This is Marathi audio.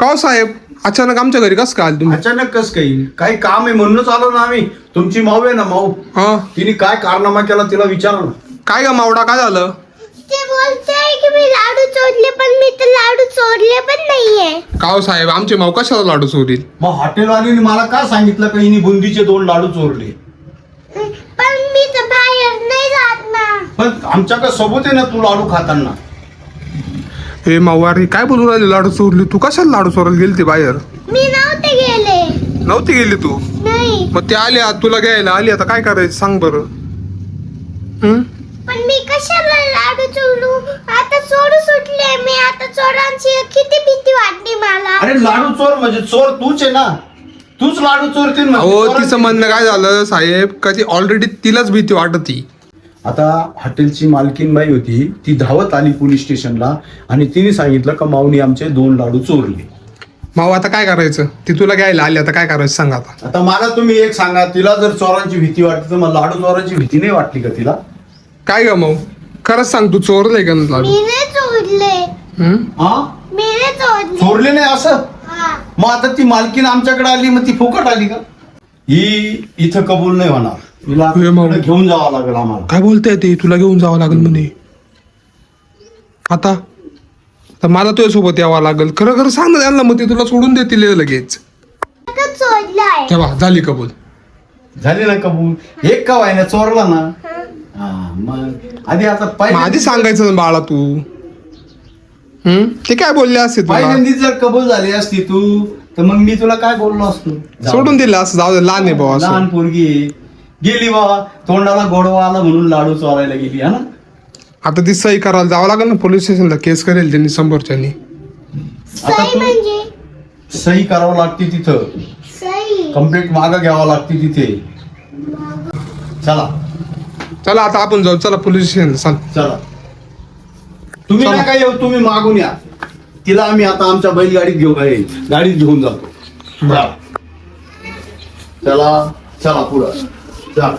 का साहेब अचानक आमच्या घरी कसं काय आले तुम्ही? अचानक कस काही काम आहे म्हणूनच आलो ना आम्ही. तुमची माऊ आहे ना माऊ, हा तिने काय कारनामा केला तिला विचारा ना. काय ग मावडा काय झालं? ते बोलताय की मी लाडू चोरले, पण मी तर लाडू चोरले पण नाहीये. का साहेब आमचे माव कशाला लाडू चोरील? मग हॉटेलवालीने मला का सांगितलं का हिने बुंदीचे 2 लाडू चोरले? पण मी तर बाहेर नाही जात ना. पण आमच्याकडे सबूत आहे ना तू लाडू खाताना. हे मावारी काय बोलू राहिले लाडू चोरली? तू कशाला लाडू चोरायला गेली ती बाहेर? मी नव्हते गेले. नव्हती गेली तू? नाही. मग ते आले तुला घ्यायला आली, आता काय करायचं सांग बरं. पण मी कशाला लाडू चोरू? आता चोरू सुटले मी. आता चोरांची किती भीती वाटते मला. अरे लाडू चोर म्हणजे चोर तूच आहे ना. तूच लाडू चोरतील म्हणजे अहो चोरांची तिचं म्हणणं काय झालं साहेब का ती ऑलरेडी तिलाच भीती वाटती. आता हॉटेलची मालकीन बाई होती, ती धावत आली पोलीस स्टेशनला आणि तिने सांगितलं का माऊनी आमचे 2 लाडू चोरले. माऊ आता काय करायचं? ती तुला घ्यायला आली, आता काय करायचं सांग आता. आता मला तुम्ही एक सांगा, तिला जर चोरांची भीती वाटते तर मग लाडू चोरांची भीती नाही वाटली का तिला? काय ग माऊ खरंच सांग, तू चोरलंय का लाडू? मी नाही चोरले. हा मी नाही चोरले. चोरले नाही असं? हा. मग आता ती मालकीन आमच्याकडे आली, मग ती फुकट आली का? ही इथं कबूल नाही होणार. तिला हे मग. इकडे घेऊन जावं लागेल आम्हाला. काय बोलताय ते? तुला घेऊन जावं लागेल म्हणे आता? तर मला तुझ्यासोबत यावं लागेल. खरं खरं सांग ना त्यांना, मग ते तुला सोडून देतील लगेच. आता चोरलाय. तेव्हा झाली कबूल. झाली ना कबूल? एक का व्हायना चोरला ना. हा, मग आधी आता मग आधी सांगायचं ना बाळा तू. ते काय बोलले असते तुला? पहिल्यांदी जर कबूल झाली असती तू तर मग मी तुला काय बोललो असतो? सोडून दिलं असं, जाऊ दे लहान आहे भाऊ असं. लहान पोरगी आहे. गेली बाबा तोंडाला गोडवा आला म्हणून लाडू चोरायला गेली हा ना. आता ती सही करायला जावं लागेल ना पोलीस स्टेशनला. केस करेल त्यांनी 100च्यानी. आता सही तू म्हणजे सही करावं लागते तिथं. सही. कंप्लेंट मागं घ्यावं लागते तिथे. चला चला आता आपण जाऊ. चला पोलीस स्टेशन चल. चला. तुम्ही चला. नका येऊ, तुम्ही मागून या. तिला आम्ही आता आमच्या बैलगाडीत गाडीत घेऊन जातो. चला चला पुढं चला.